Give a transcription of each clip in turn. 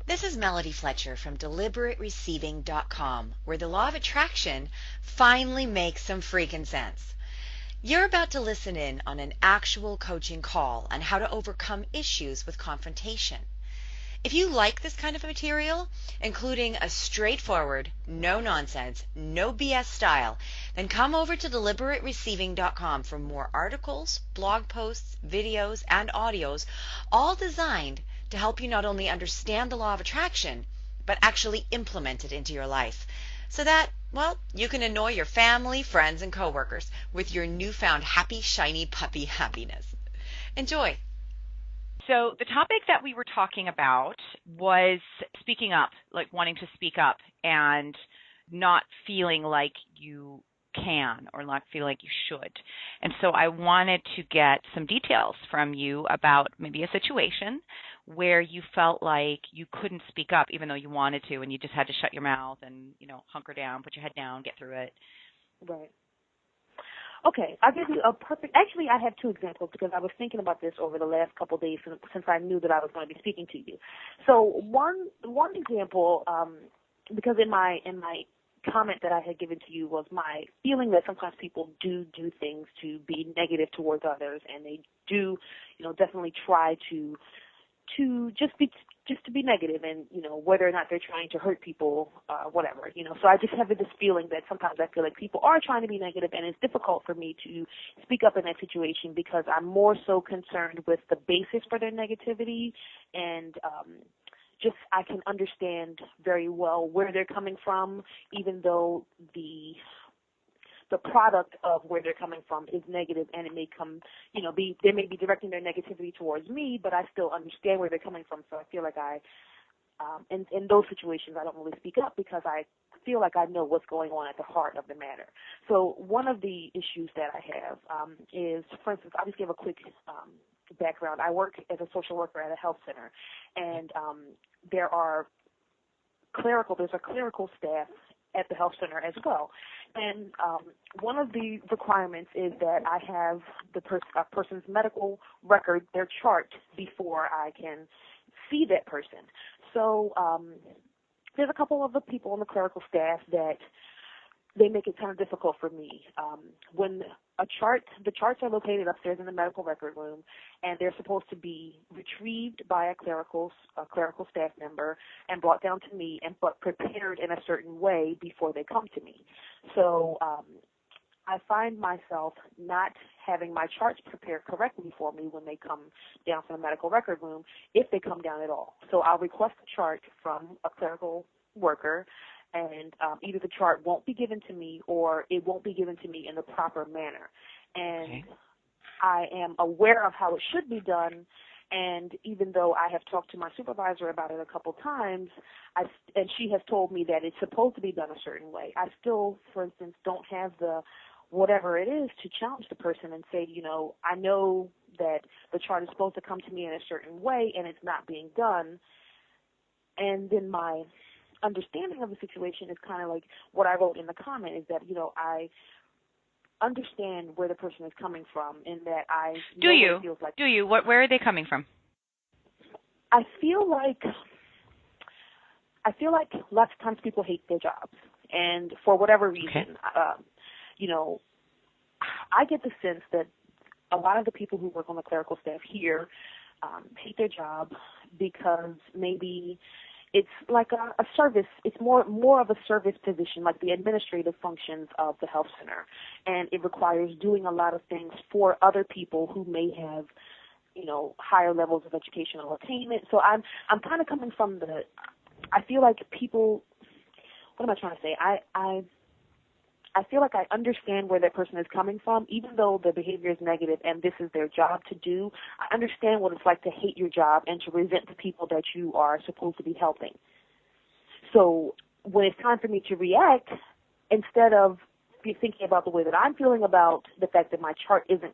This is Melody Fletscher from DeliberateReceiving.com, where the law of attraction finally makes some freaking sense. You're about to listen in on an actual coaching call on how to overcome issues with confrontation. If you like this kind of material, including a straightforward, no nonsense, no BS style, then come over to DeliberateReceiving.com for more articles, blog posts, videos, and audios, all designed to help you not only understand the law of attraction, but actually implement it into your life so that, well, you can annoy your family, friends, and coworkers with your newfound happy, shiny puppy happiness. Enjoy. So the topic that we were talking about was speaking up, like wanting to speak up and not feeling like you can or not feel like you should. And so I wanted to get some details from you about maybe a situation where you felt like you couldn't speak up even though you wanted to, and you just had to shut your mouth and, hunker down, put your head down, get through it. Right. Okay, I'll give you a perfect – actually, I have two examples because I was thinking about this over the last couple of days since I knew that I was going to be speaking to you. So one example, because in my comment that I had given to you was my feeling that sometimes people do things to be negative towards others, and they do, definitely try to just to be negative, and whether or not they're trying to hurt people, whatever. So I just have this feeling that sometimes I feel like people are trying to be negative, and it's difficult for me to speak up in that situation because I'm more so concerned with the basis for their negativity, and just I can understand very well where they're coming from, even though the product of where they're coming from is negative, and it may come, they may be directing their negativity towards me, but I still understand where they're coming from. So I feel like in those situations, I don't really speak up because I feel like I know what's going on at the heart of the matter. So one of the issues that I have is, for instance, I'll just give a quick background. I work as a social worker at a health center, and there's a clerical staff at the health center as well. And one of the requirements is that I have a person's medical record, their chart, before I can see that person. So there's a couple of the people on the clerical staff that they make it kind of difficult for me. When the charts are located upstairs in the medical record room, and they're supposed to be retrieved by a clerical staff member and brought down to me and but prepared in a certain way before they come to me. So I find myself not having my charts prepared correctly for me when they come down from the medical record room, if they come down at all. So I'll request a chart from a clerical worker, and either the chart won't be given to me or it won't be given to me in the proper manner. And okay. I am aware of how it should be done, and even though I have talked to my supervisor about it a couple times, and she has told me that it's supposed to be done a certain way, I still, for instance, don't have the whatever it is to challenge the person and say, I know that the chart is supposed to come to me in a certain way and it's not being done. And then my understanding of the situation is kind of like what I wrote in the comment, is that, I understand where the person is coming from, and that I know what it feels like. Do you? Where are they coming from? I feel like lots of times people hate their jobs, and for whatever reason, I get the sense that a lot of the people who work on the clerical staff here hate their job because maybe it's like a service. It's more of a service position, like the administrative functions of the health center, and it requires doing a lot of things for other people who may have, higher levels of educational attainment. So I'm kind of coming from I feel like people. What am I trying to say? I feel like I understand where that person is coming from, even though the behavior is negative and this is their job to do. I understand what it's like to hate your job and to resent the people that you are supposed to be helping. So when it's time for me to react, instead of thinking about the way that I'm feeling about the fact that my chart isn't,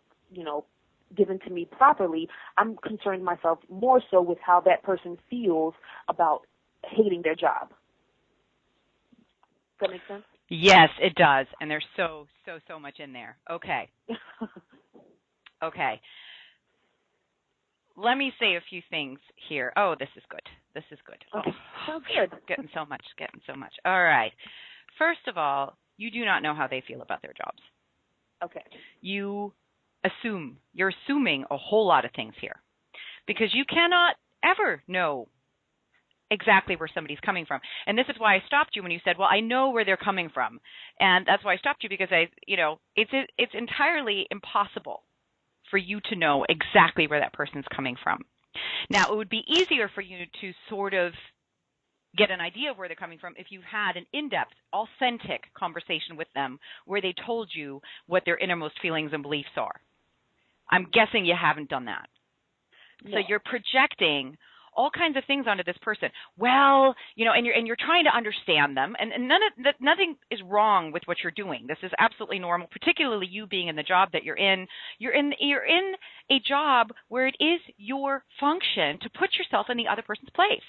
given to me properly, I'm concerned myself more so with how that person feels about hating their job. Does that make sense? Yes, it does, and there's so much in there. Okay. Okay. Let me say a few things here. Oh, this is good. Good. Getting so much. All right. First of all, you do not know how they feel about their jobs. Okay. You're assuming a whole lot of things here because you cannot ever know exactly where somebody's coming from. And this is why I stopped you when you said, well, I know where they're coming from. And that's why I stopped you, because it's entirely impossible for you to know exactly where that person's coming from. Now, it would be easier for you to sort of get an idea of where they're coming from if you had an in-depth, authentic conversation with them where they told you what their innermost feelings and beliefs are. I'm guessing you haven't done that. No. So you're projecting all kinds of things onto this person. Well, and you're trying to understand them, and nothing is wrong with what you're doing. This is absolutely normal, particularly you being in the job that you're in. You're in a job where it is your function to put yourself in the other person's place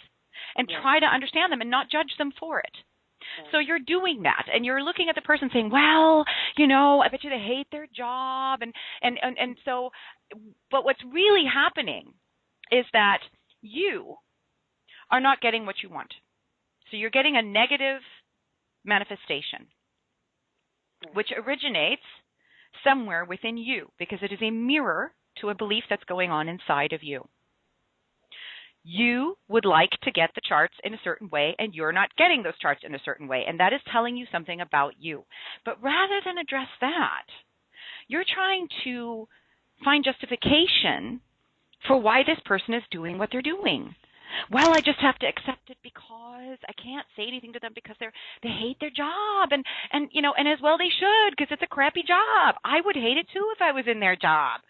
and try to understand them and not judge them for it. So you're doing that, and you're looking at the person saying, well, I bet you they hate their job. And so, but what's really happening is that you are not getting what you want. So you're getting a negative manifestation, which originates somewhere within you because it is a mirror to a belief that's going on inside of you. You would like to get the charts in a certain way, and you're not getting those charts in a certain way, and that is telling you something about you. But rather than address that, you're trying to find justification for why this person is doing what they're doing. Well, I just have to accept it because I can't say anything to them because they hate their job, and as well they should, because it's a crappy job. I would hate it too if I was in their job.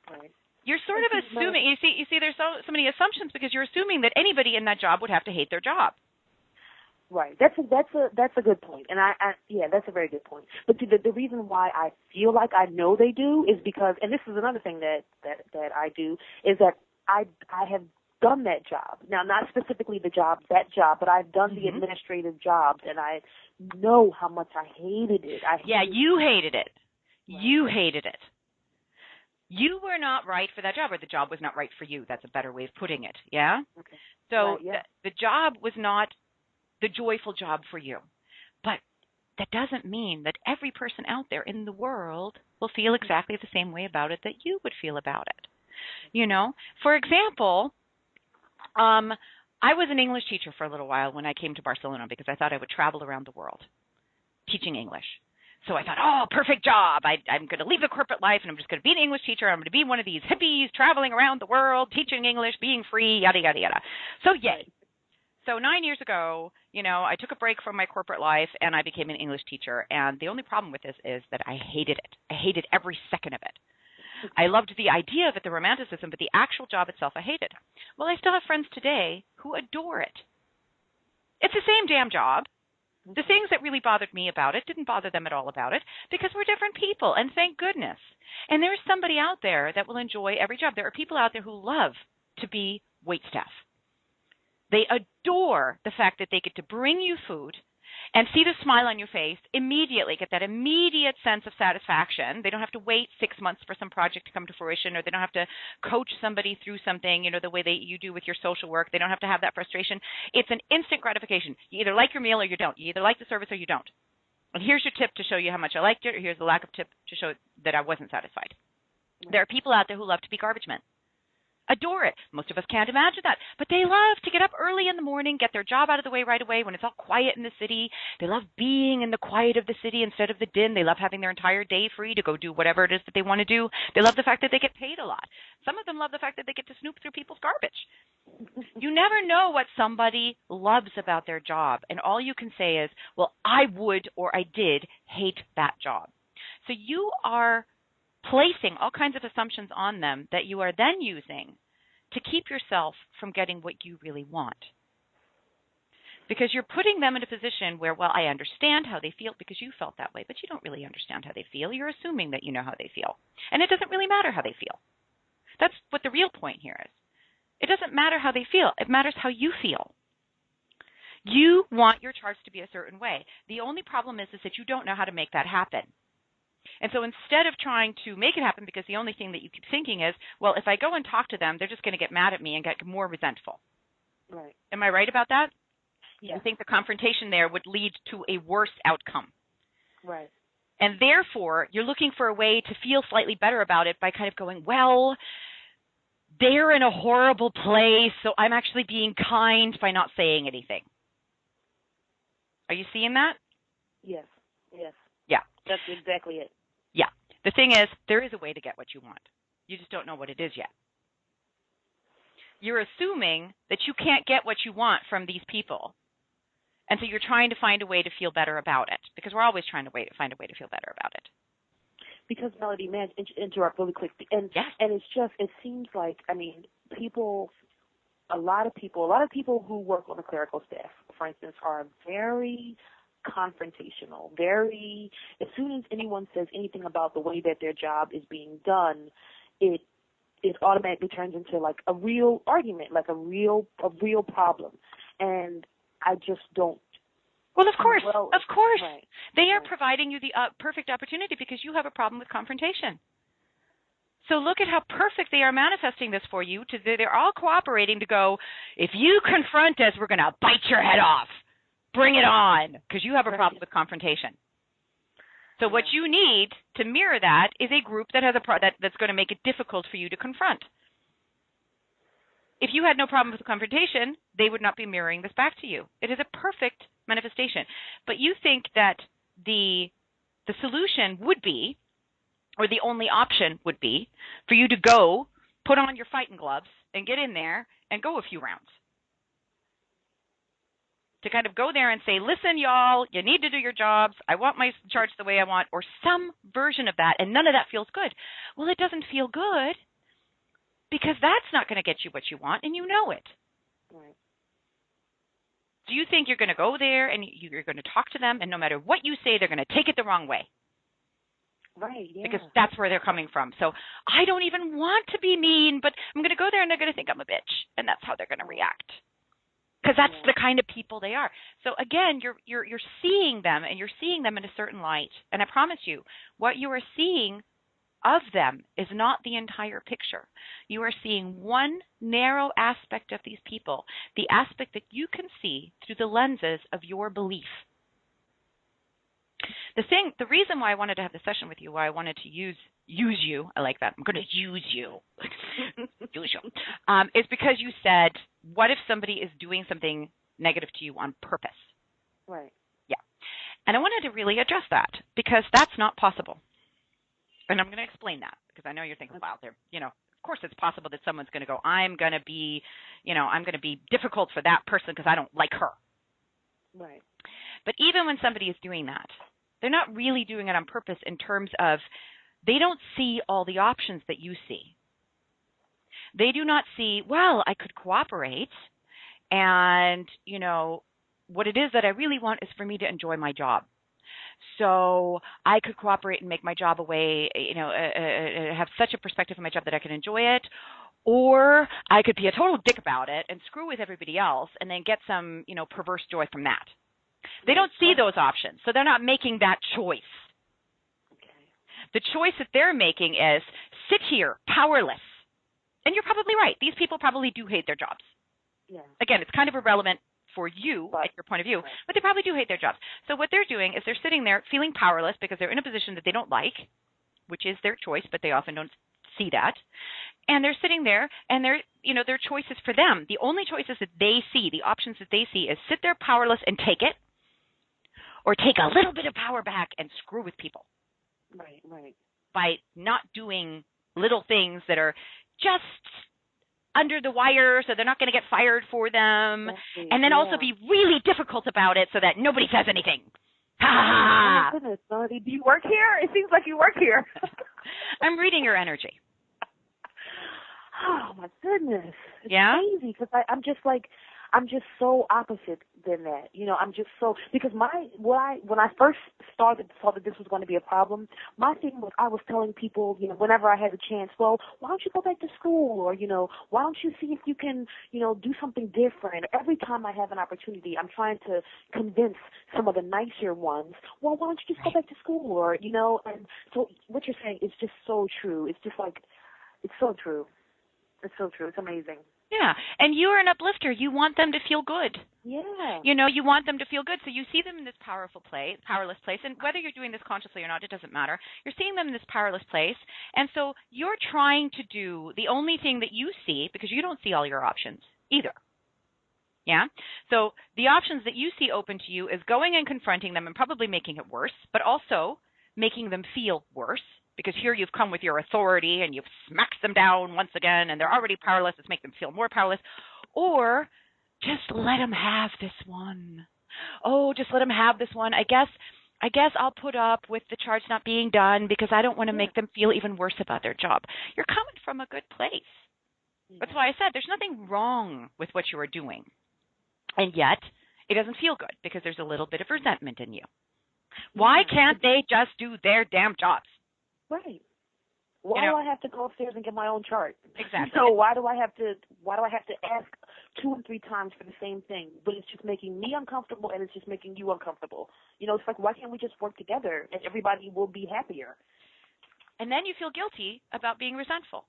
Right. You're sort of assuming. You see, there's so many assumptions because you're assuming that anybody in that job would have to hate their job. Right. That's a good point, and that's a very good point. But the reason why I feel like I know they do is because, and this is another thing that I do, is that I have done that job. Now, not specifically that job, but I've done the administrative jobs, and I know how much I hated it. You hated it. Right. You hated it. You were not right for that job, or the job was not right for you. That's a better way of putting it, yeah? Okay. So Right, yeah. the job was not the joyful job for you. But that doesn't mean that every person out there in the world will feel exactly the same way about it that you would feel about it. For example, I was an English teacher for a little while when I came to Barcelona because I thought I would travel around the world teaching English. So I thought, perfect job. I'm going to leave the corporate life, and I'm just going to be an English teacher. I'm going to be one of these hippies traveling around the world, teaching English, being free, yada, yada, yada. So yay. So 9 years ago, I took a break from my corporate life, and I became an English teacher. And the only problem with this is that I hated it. I hated every second of it. I loved the idea of it, the romanticism, but the actual job itself I hated. Well, I still have friends today who adore it. It's the same damn job. The things that really bothered me about it didn't bother them at all about it because we're different people, and thank goodness. And there's somebody out there that will enjoy every job. There are people out there who love to be waitstaff. They adore the fact that they get to bring you food and see the smile on your face immediately, get that immediate sense of satisfaction. They don't have to wait 6 months for some project to come to fruition, or they don't have to coach somebody through something, the way that you do with your social work. They don't have to have that frustration. It's an instant gratification. You either like your meal or you don't. You either like the service or you don't. And here's your tip to show you how much I liked it, or here's the lack of tip to show that I wasn't satisfied. There are people out there who love to be garbage men. Adore it. Most of us can't imagine that. But they love to get up early in the morning, get their job out of the way right away when it's all quiet in the city. They love being in the quiet of the city instead of the din. They love having their entire day free to go do whatever it is that they want to do. They love the fact that they get paid a lot. Some of them love the fact that they get to snoop through people's garbage. You never know what somebody loves about their job. And all you can say is, well, I would or I did hate that job. So you are placing all kinds of assumptions on them that you are then using to keep yourself from getting what you really want. Because you're putting them in a position where, well, I understand how they feel because you felt that way, but you don't really understand how they feel. You're assuming that you know how they feel. And it doesn't really matter how they feel. That's what the real point here is. It doesn't matter how they feel. It matters how you feel. You want your charts to be a certain way. The only problem is that you don't know how to make that happen. And so instead of trying to make it happen, because the only thing that you keep thinking is, well, if I go and talk to them, they're just going to get mad at me and get more resentful. Right. Am I right about that? Yeah. You think the confrontation there would lead to a worse outcome. Right. And therefore, you're looking for a way to feel slightly better about it by kind of going, well, they're in a horrible place, so I'm actually being kind by not saying anything. Are you seeing that? Yes. Yes. Yeah. That's exactly it. Yeah. The thing is, there is a way to get what you want. You just don't know what it is yet. You're assuming that you can't get what you want from these people. And so you're trying to find a way to feel better about it, because we're always trying to find a way to feel better about it. Because, Melody, may I interrupt really quick? And Yes. and it's just, it seems like, I mean, a lot of people who work on the clerical staff, for instance, are very confrontational. As soon as anyone says anything about the way that their job is being done, it automatically turns into like a real argument, like a real problem. And I just don't. Well, of course. Right. They are providing you the perfect opportunity because you have a problem with confrontation. So look at how perfect they are manifesting this for you. They're all cooperating to go, if you confront us, we're going to bite your head off. Bring it on, because you have a problem with confrontation. So what you need to mirror that is a group that has that's going to make it difficult for you to confront. If you had no problem with confrontation, they would not be mirroring this back to you. It is a perfect manifestation. But you think that the solution would be, or the only option would be, for you to go, put on your fighting gloves, and get in there and go a few rounds. To kind of go there and say, listen, y'all, you need to do your jobs. I want my charge the way I want, or some version of that, and none of that feels good. Well, it doesn't feel good because that's not going to get you what you want, and you know it. Right. Do you think you're going to go there and you're going to talk to them, and no matter what you say, they're going to take it the wrong way? Right, yeah. Because that's where they're coming from. So I don't even want to be mean, but I'm going to go there and they're going to think I'm a bitch, and that's how they're going to react. Because that's the kind of people they are. So again, you're seeing them, and you're seeing them in a certain light. And I promise you, what you are seeing of them is not the entire picture. You are seeing one narrow aspect of these people, the aspect that you can see through the lenses of your belief. The reason why I wanted to have this session with you, why I wanted to use you, I like that, I'm going to use you, use you, is because you said, what if somebody is doing something negative to you on purpose? Right. Yeah. And I wanted to really address that, because that's not possible. And I'm going to explain that, because I know you're thinking, wow, of course it's possible that someone's going to go, I'm going to be difficult for that person because I don't like her. Right. But even when somebody is doing that, they're not really doing it on purpose in terms of they don't see all the options that you see. They do not see, well, I could cooperate, and, what it is that I really want is for me to enjoy my job. So I could cooperate and make my job have such a perspective of my job that I can enjoy it. Or I could be a total dick about it and screw with everybody else and then get some, perverse joy from that. They don't see those options, so they're not making that choice. Okay. The choice that they're making is sit here, powerless. And you're probably right. These people probably do hate their jobs. Yeah. Again, it's kind of irrelevant for you at your point of view, but they probably do hate their jobs. So what they're doing is they're sitting there feeling powerless because they're in a position that they don't like, which is their choice, but they often don't see that. And they're sitting there, and their choices for them, the only choices that they see, the options that they see, is sit there powerless and take it, or take a little bit of power back and screw with people. Right, right. By not doing little things that are just under the wire, so they're not going to get fired for them, and then also be really difficult about it so that nobody says anything. Ha! Oh, my goodness, Melody, do you work here? It seems like you work here. I'm reading your energy. Oh, my goodness. It's crazy, because I'm just so opposite than that. I'm just so, because when I first saw that this was going to be a problem, my thing was I was telling people, whenever I had the chance, well, why don't you go back to school? Or, why don't you see if you can, do something different? Every time I have an opportunity, I'm trying to convince some of the nicer ones, well, why don't you just go back to school? Or, and so what you're saying is just so true. It's just like, it's so true. It's so true. It's amazing. Yeah. And you're an uplifter. You want them to feel good. Yeah. You know, you want them to feel good. So you see them in this powerless place. And whether you're doing this consciously or not, it doesn't matter. You're seeing them in this powerless place. And so you're trying to do the only thing that you see, because you don't see all your options either. Yeah? So the options that you see open to you is going and confronting them and probably making it worse, but also making them feel worse. Because here you've come with your authority and you've smacked them down once again and they're already powerless. Let's make them feel more powerless. Or just let them have this one. Oh, just let them have this one. I guess I'll put up with the charge not being done because I don't want to make them feel even worse about their job. You're coming from a good place. That's why I said there's nothing wrong with what you are doing. And yet it doesn't feel good because there's a little bit of resentment in you. Why can't they just do their damn jobs? Right. Why do I have to go upstairs and get my own chart? Exactly. So why do I have to ask 2 and 3 times for the same thing? But it's just making me uncomfortable and it's just making you uncomfortable. You know, it's like, why can't we just work together and everybody will be happier? And then you feel guilty about being resentful.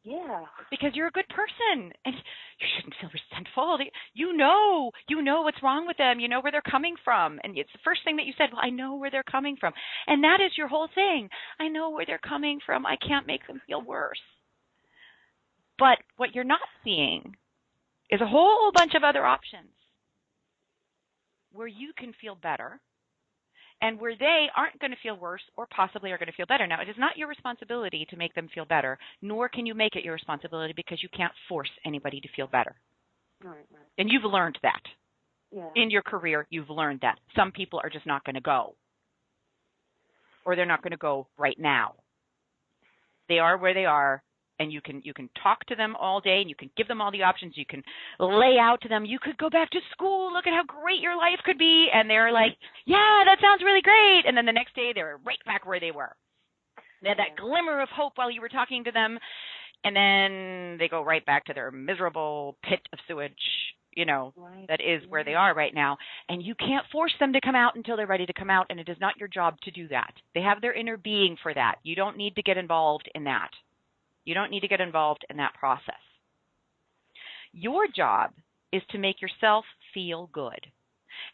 Yeah. Because you're a good person and you shouldn't feel resentful. You know what's wrong with them. You know where they're coming from. And it's the first thing that you said, well, I know where they're coming from. And that is your whole thing. I know where they're coming from. I can't make them feel worse. But what you're not seeing is a whole bunch of other options where you can feel better and where they aren't going to feel worse or possibly are going to feel better. Now, it is not your responsibility to make them feel better, nor can you make it your responsibility because you can't force anybody to feel better. Right. And you've learned that. Yeah. In your career, you've learned that. Some people are just not going to go. Or they're not going to go right now. They are where they are. And you can talk to them all day and you can give them all the options. You can lay out to them, you could go back to school. Look at how great your life could be. And they're like, yeah, that sounds really great. And then the next day they're right back where they were. They had that glimmer of hope while you were talking to them. And then they go right back to their miserable pit of sewage, that is where they are right now. And you can't force them to come out until they're ready to come out. And it is not your job to do that. They have their inner being for that. You don't need to get involved in that. You don't need to get involved in that process. Your job is to make yourself feel good.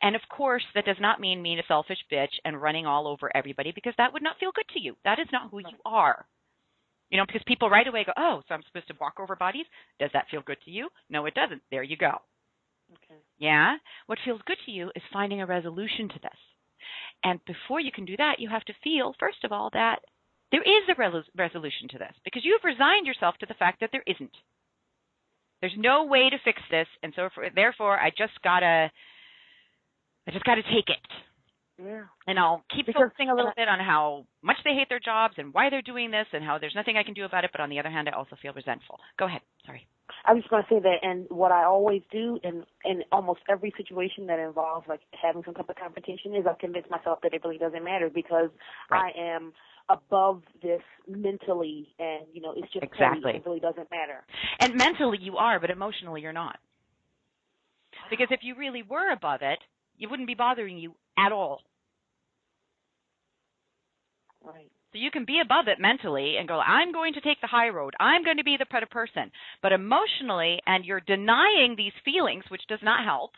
And of course, that does not mean being a selfish bitch and running all over everybody because that would not feel good to you. That is not who you are. Because people right away go, oh, so I'm supposed to walk over bodies? Does that feel good to you? No, it doesn't. There you go. Okay. Yeah? What feels good to you is finding a resolution to this. And before you can do that, you have to feel, first of all, that there is a resolution to this because you've resigned yourself to the fact that there isn't. There's no way to fix this, and so therefore I just gotta take it. Yeah. And I'll keep focusing a little bit on how much they hate their jobs and why they're doing this and how there's nothing I can do about it. But on the other hand, I also feel resentful. Go ahead. Sorry. I was going to say that, and what I always do in almost every situation that involves like having some type of confrontation is I convince myself that it really doesn't matter because I am above this mentally, and it's just petty. It really doesn't matter. And mentally you are, but emotionally you're not. Because if you really were above it, it wouldn't be bothering you at all. Right. So you can be above it mentally and go, I'm going to take the high road. I'm going to be the better person. But emotionally, and you're denying these feelings, which does not help,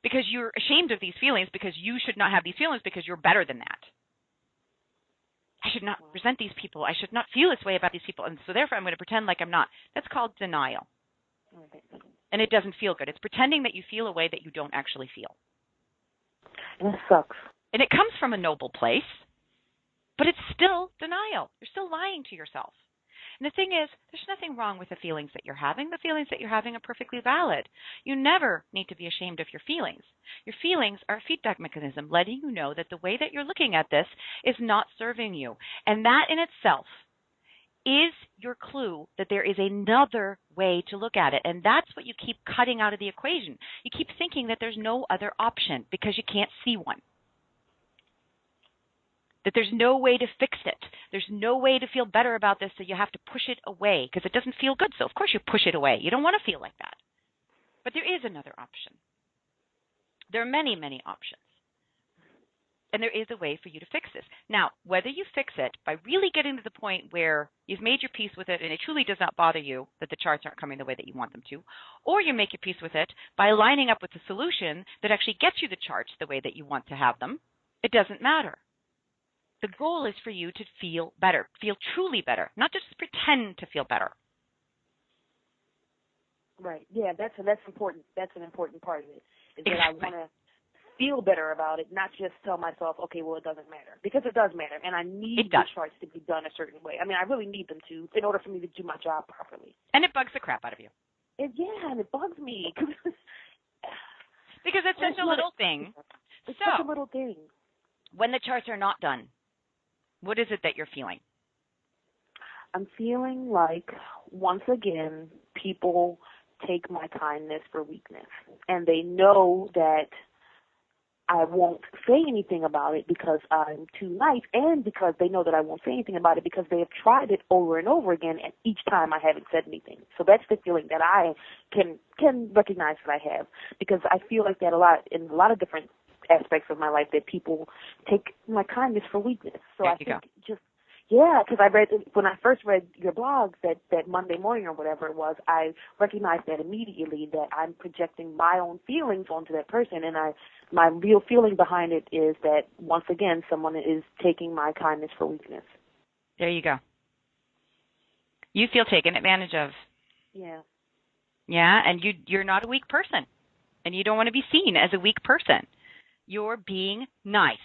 because you're ashamed of these feelings because you should not have these feelings because you're better than that. I should not resent these people. I should not feel this way about these people. And so therefore I'm going to pretend like I'm not. That's called denial. And it doesn't feel good. It's pretending that you feel a way that you don't actually feel. And it sucks. And it comes from a noble place, but it's still denial. You're still lying to yourself. And the thing is, there's nothing wrong with the feelings that you're having. The feelings that you're having are perfectly valid. You never need to be ashamed of your feelings. Your feelings are a feedback mechanism letting you know that the way that you're looking at this is not serving you. And that in itself is your clue that there is another way to look at it. And that's what you keep cutting out of the equation. You keep thinking that there's no other option because you can't see one. That there's no way to fix it. There's no way to feel better about this, so you have to push it away because it doesn't feel good. So, of course, you push it away. You don't want to feel like that. But there is another option. There are many, many options. And there is a way for you to fix this. Now, whether you fix it by really getting to the point where you've made your peace with it and it truly does not bother you that the charts aren't coming the way that you want them to, or you make your peace with it by lining up with the solution that actually gets you the charts the way that you want to have them, it doesn't matter. The goal is for you to feel better, feel truly better, not just pretend to feel better. Right. Yeah, that's important. That's an important part of it. Is that Exactly. I want to feel better about it, not just tell myself, okay, well, it doesn't matter. Because it does matter, and I need the charts to be done a certain way. I mean, I really need them to in order for me to do my job properly. And it bugs the crap out of you. And it bugs me. Because it's such a little thing. It's such a little thing. When the charts are not done, what is it that you're feeling? I'm feeling like, once again, people take my kindness for weakness. And they know that I won't say anything about it because I'm too nice, and because they know that I won't say anything about it because they have tried it over and over again, and each time I haven't said anything. So that's the feeling that I can recognize that I have, because I feel like that a lot in a lot of different aspects of my life, that people take my kindness for weakness. So I think because I read, when I first read your blog that Monday morning or whatever it was, I recognized that immediately, that I'm projecting my own feelings onto that person, and my real feeling behind it is that, once again, someone is taking my kindness for weakness. There you go. You feel taken advantage of. Yeah. Yeah, and you're not a weak person, and you don't want to be seen as a weak person. You're being nice.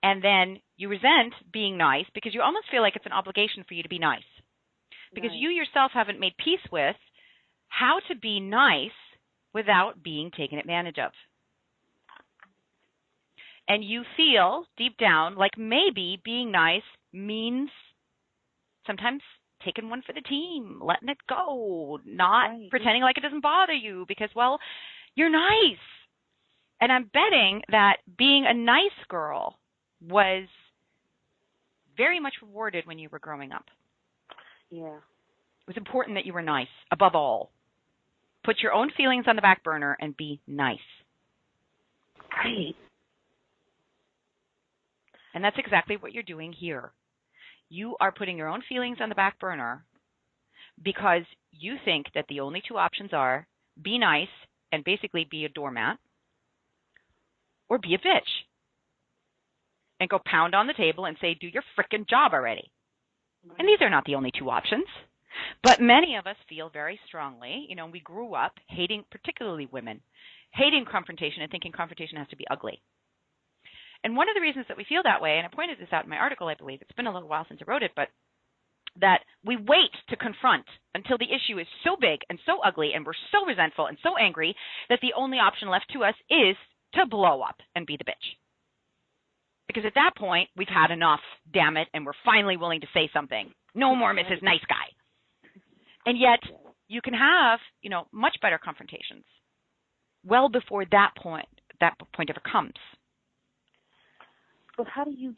And then you resent being nice because you almost feel like it's an obligation for you to be nice. Because you yourself haven't made peace with how to be nice without being taken advantage of. And you feel deep down like maybe being nice means sometimes taking one for the team, letting it go, not pretending like it doesn't bother you because, well, you're nice. And I'm betting that being a nice girl was very much rewarded when you were growing up. Yeah. It was important that you were nice, above all. Put your own feelings on the back burner and be nice. Right. And that's exactly what you're doing here. You are putting your own feelings on the back burner because you think that the only two options are be nice and basically be a doormat, or be a bitch and go pound on the table and say, do your frickin' job already. Right. And these are not the only two options. But many of us feel very strongly, we grew up hating, particularly women, hating confrontation and thinking confrontation has to be ugly. And one of the reasons that we feel that way, and I pointed this out in my article, I believe, it's been a little while since I wrote it, but that we wait to confront until the issue is so big and so ugly and we're so resentful and so angry that the only option left to us is to blow up and be the bitch. Because at that point, we've had enough, damn it, and we're finally willing to say something. No more Mrs. Nice Guy. And yet, you can have, much better confrontations well before that point ever comes. But how do you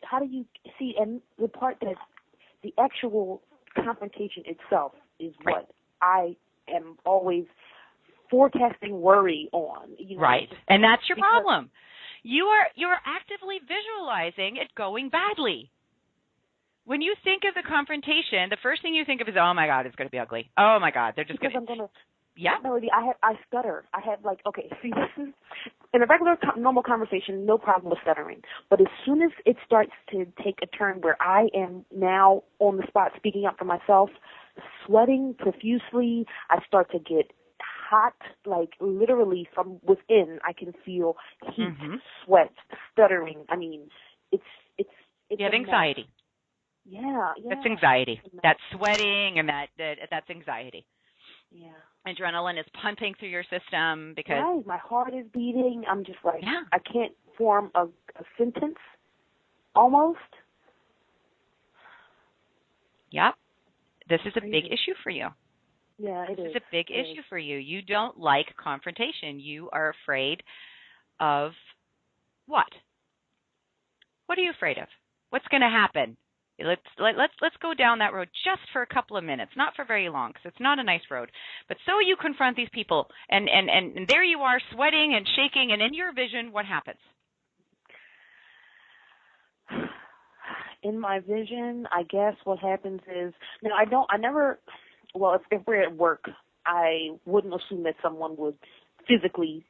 see, and the part that the actual confrontation itself is what I am always forecasting worry on. Right. And that's your problem. You're actively visualizing it going badly. When you think of the confrontation, the first thing you think of is, oh my God, it's going to be ugly. Oh my God, they're just going to. Because I'm going to. Yeah. Melody, I stutter. I have this is in a regular normal conversation, no problem with stuttering. But as soon as it starts to take a turn where I am now on the spot speaking up for myself, sweating profusely, I start to get hot, like literally from within. I can feel heat, sweat, stuttering. I mean, it's. You have anxiety. Yeah. That's anxiety. That's sweating, and that's anxiety. Yeah. Adrenaline is pumping through your system because my heart is beating. I'm just like I can't form a sentence almost. Yep. This is a big issue for you. Yeah, it is. This is a big issue for you. You don't like confrontation. You are afraid of what? What are you afraid of? What's going to happen? Let's go down that road just for a couple of minutes, not for very long, because it's not a nice road. But so you confront these people, and there you are, sweating and shaking, and in your vision, what happens? In my vision, I guess what happens is, if we're at work, I wouldn't assume that someone would physically,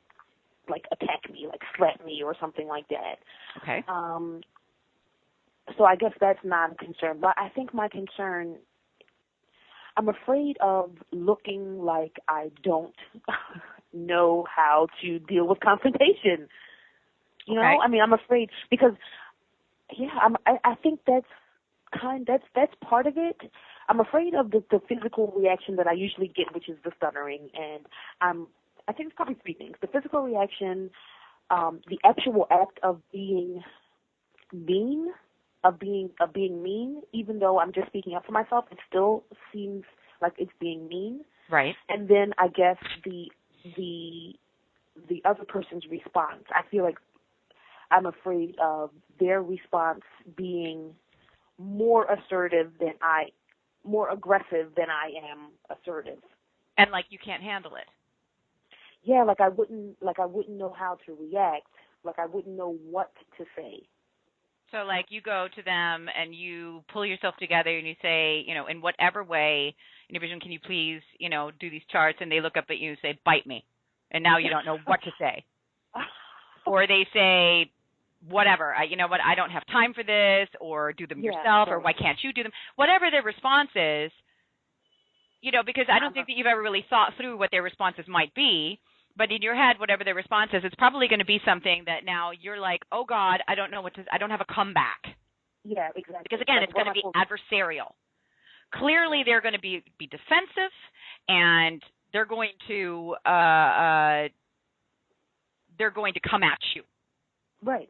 like, attack me, like slap me or something like that. Okay. So I guess that's not a concern. But I think my concern, I'm afraid of looking like I don't know how to deal with confrontation. You know, I mean, I'm afraid because, I think that's part of it. I'm afraid of the physical reaction that I usually get, which is the stuttering, and I think it's probably three things: the physical reaction, the actual act of being mean, even though I'm just speaking up for myself, it still seems like it's being mean. Right. And then I guess the other person's response. I feel like I'm afraid of their response being more aggressive than I am assertive. And like you can't handle it. Yeah, like I wouldn't know how to react. Like I wouldn't know what to say. So like you go to them and you pull yourself together and you say, in whatever way in your vision, can you please, do these charts? And they look up at you and say, bite me. And now you don't know what to say. Or they say, whatever, I don't have time for this, or do them yourself, or why can't you do them? Whatever their response is, because I don't think that you've ever really thought through what their responses might be. But in your head, whatever their response is, it's probably going to be something that now you're like, oh God, I don't have a comeback. Yeah, exactly. Because again, it's going to be adversarial. Clearly, they're going to be defensive, and they're going to come at you. Right.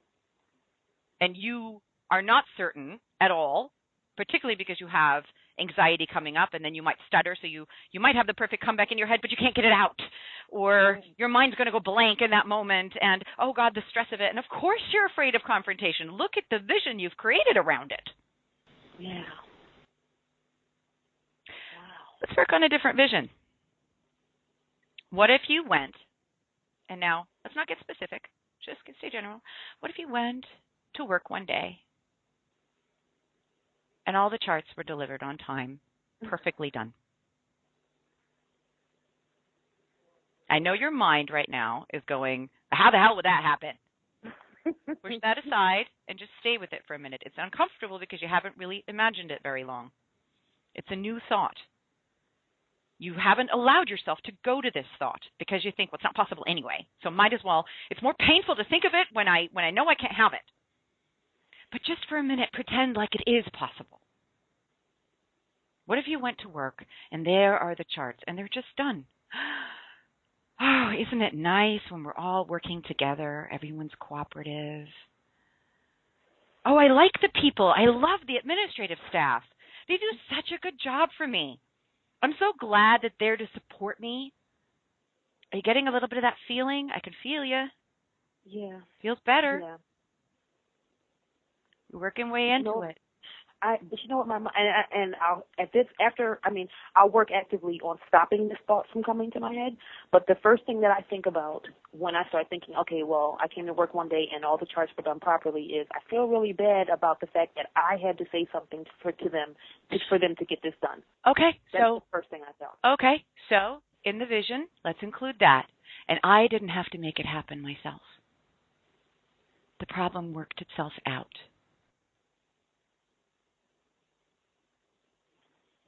And you are not certain at all, particularly because you have anxiety coming up, and then you might stutter, so you might have the perfect comeback in your head, but you can't get it out. Or your mind's going to go blank in that moment, and, oh, God, the stress of it. And, of course, you're afraid of confrontation. Look at the vision you've created around it. Yeah. Let's work on a different vision. What if you went, and now let's not get specific, just stay general. What if you went to work one day and all the charts were delivered on time, perfectly done? I know your mind right now is going, how the hell would that happen? Push that aside and just stay with it for a minute. It's uncomfortable because you haven't really imagined it very long. It's a new thought. You haven't allowed yourself to go to this thought because you think, well, it's not possible anyway. So might as well. It's more painful to think of it when I know I can't have it. But just for a minute, pretend like it is possible. What if you went to work and there are the charts and they're just done? Oh, isn't it nice when we're all working together? Everyone's cooperative. Oh, I like the people. I love the administrative staff. They do such a good job for me. I'm so glad that they're to support me. Are you getting a little bit of that feeling? I can feel you. Yeah. Feels better. Yeah. You're working way into it. But you know what, I'll work actively on stopping this thought from coming to my head. But the first thing that I think about when I start thinking, okay, well, I came to work one day and all the charts were done properly, is I feel really bad about the fact that I had to say something to them just for them to get this done. Okay, that's the first thing I felt. Okay, so in the vision, let's include that. And I didn't have to make it happen myself. The problem worked itself out.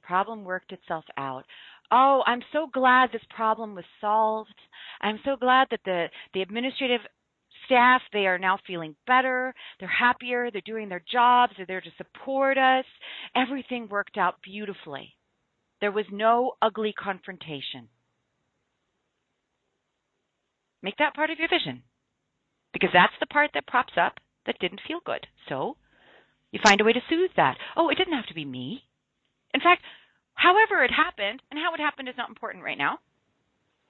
Problem worked itself out. Oh, I'm so glad this problem was solved. I'm so glad that the administrative staff, they are now feeling better. They're happier. They're doing their jobs. They're there to support us. Everything worked out beautifully. There was no ugly confrontation. Make that part of your vision, because that's the part that pops up that didn't feel good. So you find a way to soothe that. Oh, it didn't have to be me. In fact, however it happened, and how it happened is not important right now.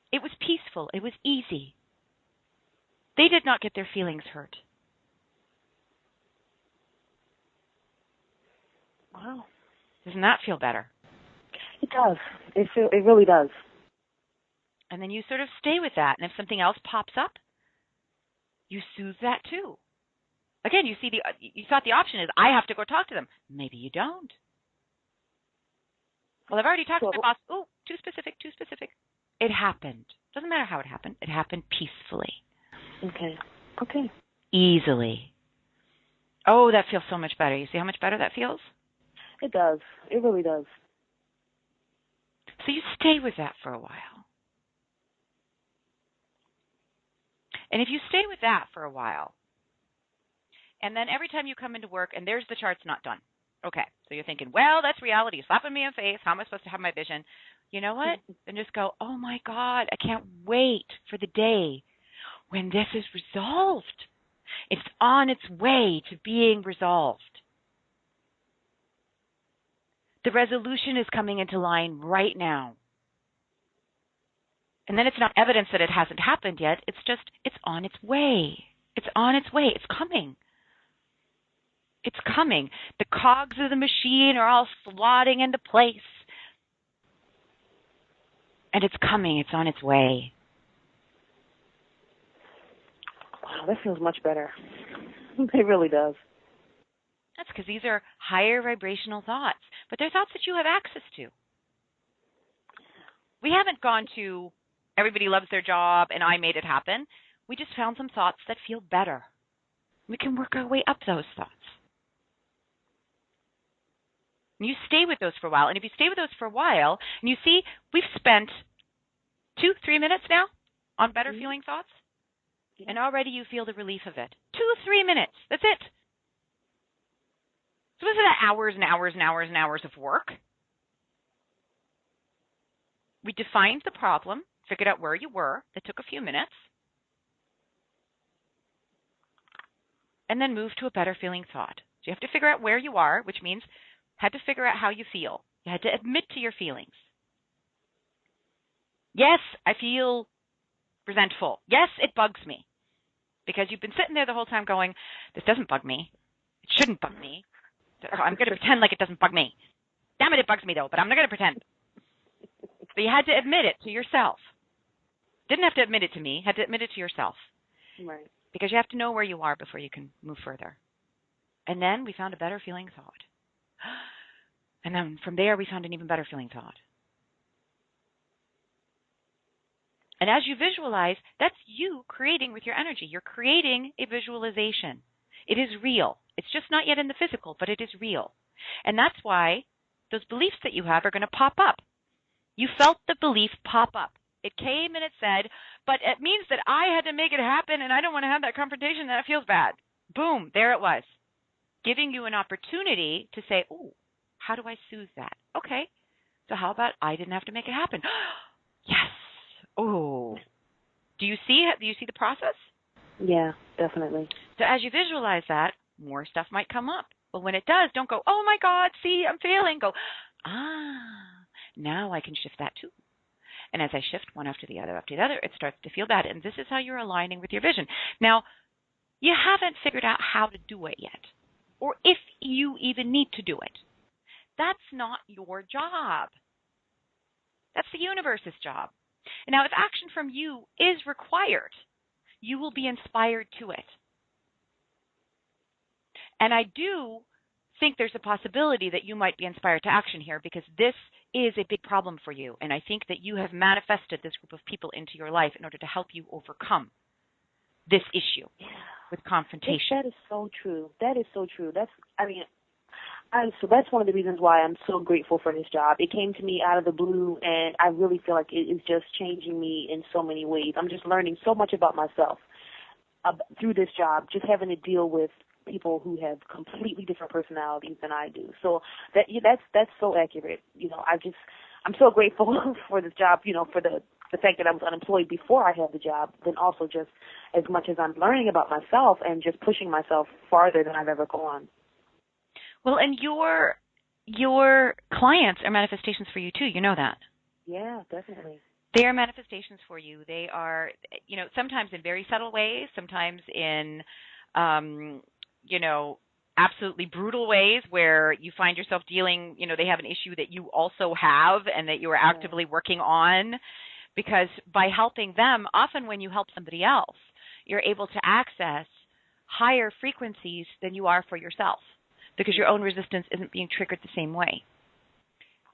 It was peaceful. It was easy. They did not get their feelings hurt. Wow. Doesn't that feel better? It does. It really does. And then you sort of stay with that. And if something else pops up, you soothe that too. Again, you thought the option is I have to go talk to them. Maybe you don't. Well, I've already talked to my boss. Oh, too specific. It happened. Doesn't matter how it happened. It happened peacefully. Okay. Easily. Oh, that feels so much better. You see how much better that feels? It does. It really does. So you stay with that for a while. And if you stay with that for a while, and then every time you come into work and there's the chart's not done. Okay, so you're thinking, well, that's reality. Slapping me in the face. How am I supposed to have my vision? You know what? And just go, oh, my God, I can't wait for the day when this is resolved. It's on its way to being resolved. The resolution is coming into line right now. And then it's not evidence that it hasn't happened yet. It's just, it's on its way. It's on its way. It's coming. It's coming. The cogs of the machine are all slotting into place. And it's coming. It's on its way. Wow, that feels much better. It really does. That's because these are higher vibrational thoughts. But they're thoughts that you have access to. We haven't gone to everybody loves their job and I made it happen. We just found some thoughts that feel better. We can work our way up those thoughts. And you stay with those for a while. And if you stay with those for a while, and you see, we've spent 2-3 minutes now on better feeling thoughts, and already you feel the relief of it. 2-3 minutes. That's it. So this is hours and hours and hours and hours of work. We defined the problem, figured out where you were. That took a few minutes. And then moved to a better feeling thought. So you have to figure out where you are, which means had to figure out how you feel. You had to admit to your feelings. Yes, I feel resentful. Yes, it bugs me. Because you've been sitting there the whole time going, this doesn't bug me. It shouldn't bug me. I'm going to pretend like it doesn't bug me. Damn it, it bugs me though, but I'm not going to pretend. So you had to admit it to yourself. Didn't have to admit it to me, had to admit it to yourself. Right. Because you have to know where you are before you can move further. And then we found a better feeling thought. And then from there, we found an even better feeling thought. And as you visualize, that's you creating with your energy. You're creating a visualization. It is real. It's just not yet in the physical, but it is real. And that's why those beliefs that you have are going to pop up. You felt the belief pop up. It came and it said, but it means that I had to make it happen and I don't want to have that confrontation. That feels bad. Boom, there it was. Giving you an opportunity to say, oh, how do I soothe that? Okay, so how about I didn't have to make it happen? Yes. Oh. Do you see the process? Yeah, definitely. So as you visualize that, more stuff might come up. But when it does, don't go, oh my God, see, I'm failing. Go, now I can shift that too. And as I shift one after the other, it starts to feel bad. And this is how you're aligning with your vision. Now, you haven't figured out how to do it yet, or if you even need to do it. That's not your job. That's the universe's job. And now, if action from you is required, you will be inspired to it. And I do think there's a possibility that you might be inspired to action here because this is a big problem for you. And I think that you have manifested this group of people into your life in order to help you overcome this issue with confrontation. That is so true. That is so true. So that's one of the reasons why I'm so grateful for this job. It came to me out of the blue, and I really feel like it is just changing me in so many ways. I'm just learning so much about myself through this job, just having to deal with people who have completely different personalities than I do. So that's so accurate. I'm so grateful for this job, for the fact that I was unemployed before I had the job, then also just as much as I'm learning about myself and just pushing myself farther than I've ever gone. Well, and your clients are manifestations for you too. You know that. Yeah, definitely. They are manifestations for you. They are, sometimes in very subtle ways, sometimes in, absolutely brutal ways where you find yourself dealing, they have an issue that you also have and that you are actively working on. Because by helping them, often when you help somebody else, you're able to access higher frequencies than you are for yourself, because your own resistance isn't being triggered the same way.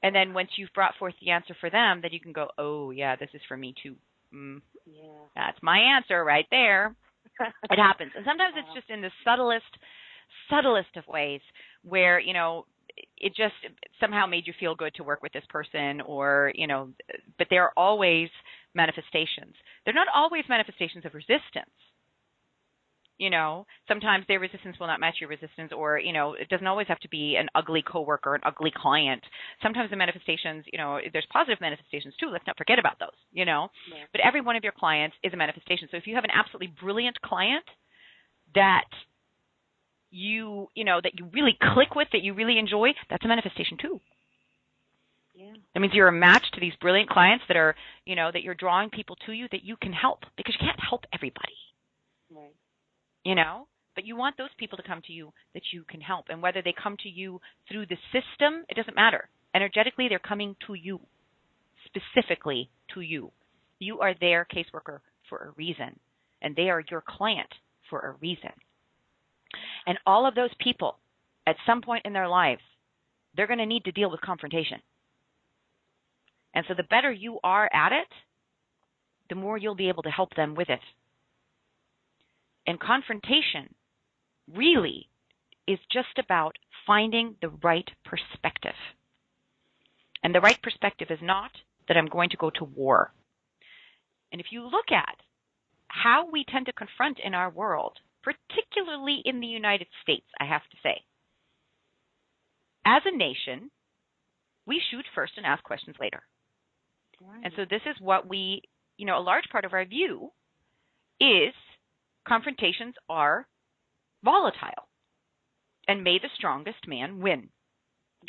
And then once you've brought forth the answer for them, then you can go, oh, yeah, this is for me too. Yeah. That's my answer right there. It happens. And sometimes it's just in the subtlest of ways where, it just somehow made you feel good to work with this person, or, but they're always manifestations. They're not always manifestations of resistance. Sometimes their resistance will not match your resistance, or, it doesn't always have to be an ugly coworker, an ugly client. Sometimes the manifestations, there's positive manifestations too. Let's not forget about those, Yeah. But every one of your clients is a manifestation. So if you have an absolutely brilliant client that that you really click with, that you really enjoy, that's a manifestation too. Yeah. That means you're a match to these brilliant clients that are, that you're drawing people to you that you can help, because you can't help everybody. Right. But you want those people to come to you that you can help. And whether they come to you through the system, it doesn't matter. Energetically, they're coming to you, specifically to you. You are their caseworker for a reason, and they are your client for a reason. And all of those people, at some point in their lives, they're going to need to deal with confrontation. And so the better you are at it, the more you'll be able to help them with it. And confrontation really is just about finding the right perspective. And the right perspective is not that I'm going to go to war. And if you look at how we tend to confront in our world, particularly in the United States, I have to say, as a nation, we shoot first and ask questions later. Right. And so this is what we, a large part of our view is confrontations are volatile, and may the strongest man win,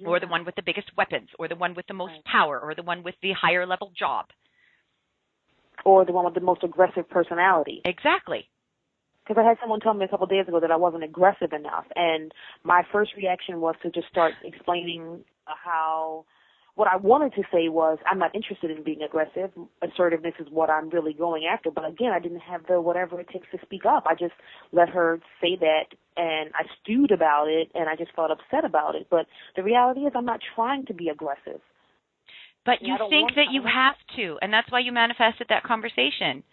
or the one with the biggest weapons, or the one with the most power, or the one with the higher level job. Or the one with the most aggressive personality. Exactly. Because I had someone tell me a couple of days ago that I wasn't aggressive enough, and my first reaction was to just start explaining how what I wanted to say was, I'm not interested in being aggressive. Assertiveness is what I'm really going after. But again, I didn't have the whatever it takes to speak up. I just let her say that, and I stewed about it, and I just felt upset about it. But the reality is I'm not trying to be aggressive. But you think that you have to, and that's why you manifested that conversation.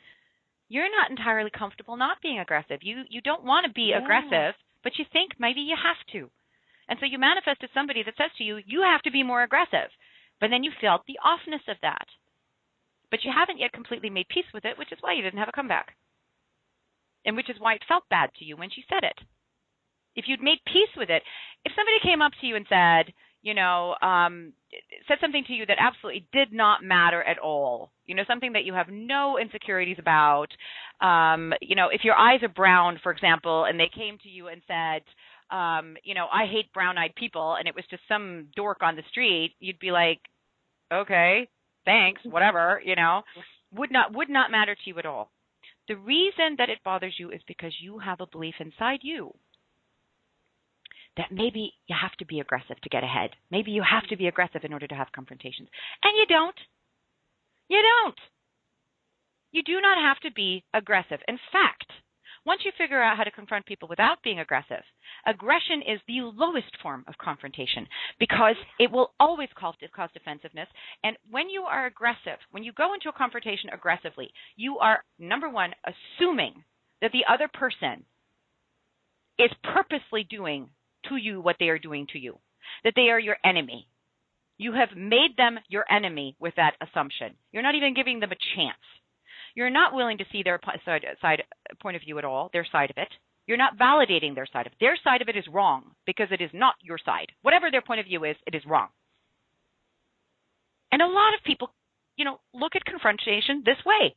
You're not entirely comfortable not being aggressive. You don't want to be aggressive, but you think maybe you have to. And so you manifested somebody that says to you, you have to be more aggressive. But then you felt the offness of that. But you haven't yet completely made peace with it, which is why you didn't have a comeback. And which is why it felt bad to you when she said it. If you'd made peace with it, if somebody came up to you and said, said something to you that absolutely did not matter at all, something that you have no insecurities about, if your eyes are brown, for example, and they came to you and said, I hate brown-eyed people, and it was just some dork on the street, you'd be like, okay, thanks, whatever, would not matter to you at all. The reason that it bothers you is because you have a belief inside you that maybe you have to be aggressive to get ahead. Maybe you have to be aggressive in order to have confrontations. And you don't. You don't. You do not have to be aggressive. In fact, once you figure out how to confront people without being aggressive, aggression is the lowest form of confrontation because it will always cause defensiveness. And when you are aggressive, when you go into a confrontation aggressively, you are, number one, assuming that the other person is purposely doing to you what they are doing to you, that they are your enemy. You have made them your enemy with that assumption. You're not even giving them a chance. You're not willing to see their side point of view at all, their side of it. You're not validating their side of it. Their side of it is wrong because it is not your side. Whatever their point of view is, it is wrong. And a lot of people, look at confrontation this way.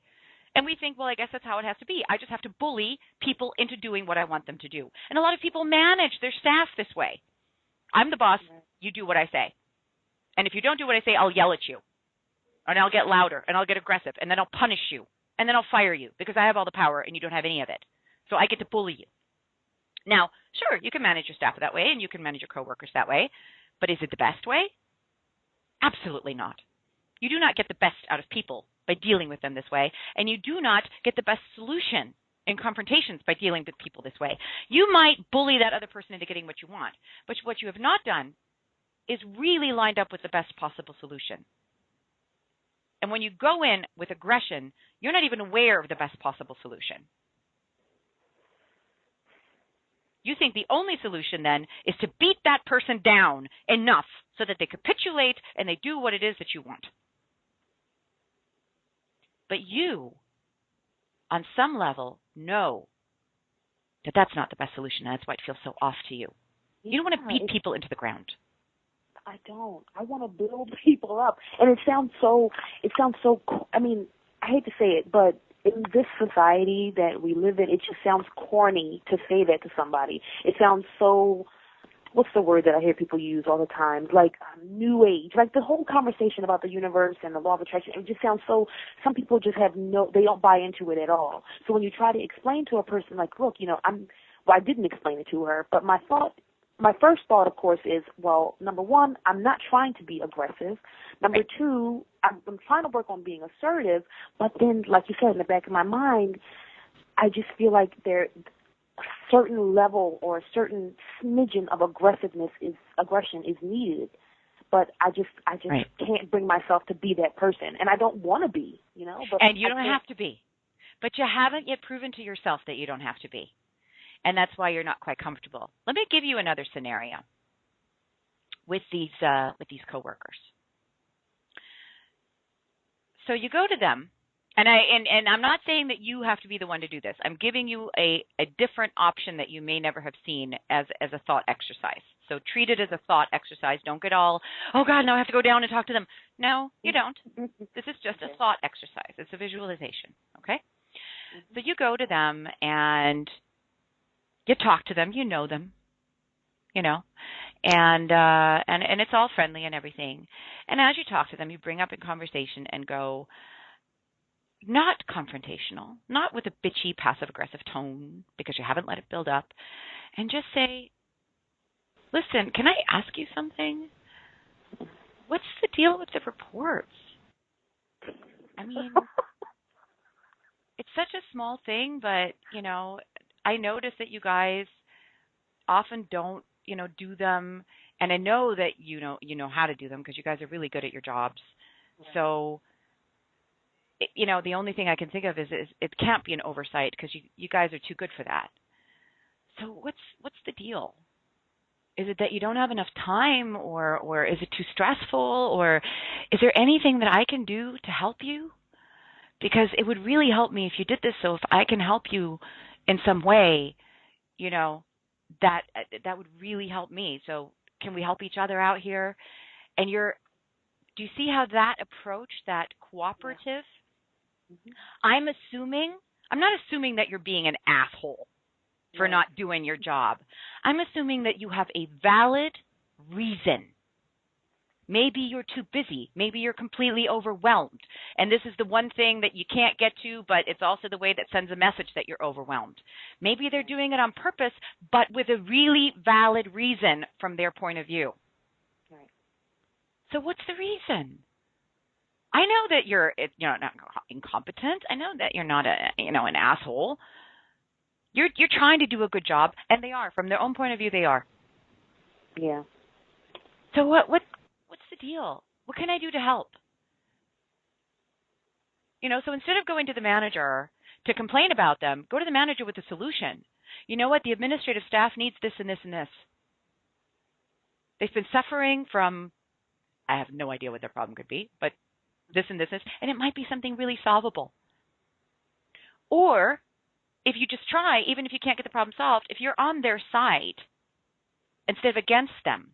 And we think, well, I guess that's how it has to be. I just have to bully people into doing what I want them to do. And a lot of people manage their staff this way. I'm the boss. You do what I say. And if you don't do what I say, I'll yell at you. And I'll get louder. And I'll get aggressive. And then I'll punish you. And then I'll fire you because I have all the power and you don't have any of it. So I get to bully you. Now, sure, you can manage your staff that way and you can manage your coworkers that way. But is it the best way? Absolutely not. You do not get the best out of people by dealing with them this way, and you do not get the best solution in confrontations by dealing with people this way. You might bully that other person into getting what you want, but what you have not done is really lined up with the best possible solution. And when you go in with aggression, you're not even aware of the best possible solution. You think the only solution then is to beat that person down enough so that they capitulate and they do what it is that you want. But you, on some level, know that that's not the best solution, and that's why it feels so off to you. You don't want to beat people into the ground. I don't. I want to build people up. And it sounds so, I mean, I hate to say it, but in this society that we live in, it just sounds corny to say that to somebody. It sounds so, what's the word that I hear people use all the time? Like new age. Like the whole conversation about the universe and the law of attraction, it just sounds so, some people just they don't buy into it at all. So when you try to explain to a person, like, look, I didn't explain it to her, but my first thought, of course, is, well, number one, I'm not trying to be aggressive. Number two, I'm trying to work on being assertive, but then, like you said, in the back of my mind, I just feel like a certain level or a certain smidgen of aggression is needed. But I just can't bring myself to be that person, and I don't want to be, But and you don't have to be. But you haven't yet proven to yourself that you don't have to be. And that's why you're not quite comfortable. Let me give you another scenario with these coworkers. So you go to them, and I'm not saying that you have to be the one to do this. I'm giving you a different option that you may never have seen as a thought exercise. So treat it as a thought exercise. Don't get all, oh God, now I have to go down and talk to them. No, you don't. This is just a thought exercise. It's a visualization. Okay? So you go to them and you talk to them, you know them, and it's all friendly and everything. And as you talk to them, you bring up in conversation and go, not confrontational, not with a bitchy, passive-aggressive tone because you haven't let it build up, and just say, listen, can I ask you something? What's the deal with the reports? I mean, it's such a small thing, but, I notice that you guys often don't, do them, and I know that you know how to do them because you guys are really good at your jobs. Yeah. So, the only thing I can think of is it can't be an oversight because you guys are too good for that. So what's the deal? Is it that you don't have enough time, or is it too stressful, or is there anything that I can do to help you? Because it would really help me if you did this. So if I can help you in some way, that would really help me. So can we help each other out here? And do you see how that approach, that cooperative? Mm-hmm. I'm not assuming that you're being an asshole for not doing your job. I'm assuming that you have a valid reason. Maybe you're too busy. Maybe you're completely overwhelmed. And this is the one thing that you can't get to, but it's also the way that sends a message that you're overwhelmed. Maybe they're doing it on purpose, but with a really valid reason from their point of view. Right. So what's the reason? I know that you're not incompetent. I know that you're not an asshole. You're trying to do a good job, and they are. From their own point of view, they are. Yeah. So what's the deal? What can I do to help? So instead of going to the manager to complain about them, go to the manager with a solution. You know what? The administrative staff needs this and this and this. They've been suffering from, I have no idea what their problem could be, but this and this, and it might be something really solvable. Or if you just try, even if you can't get the problem solved, if you're on their side instead of against them,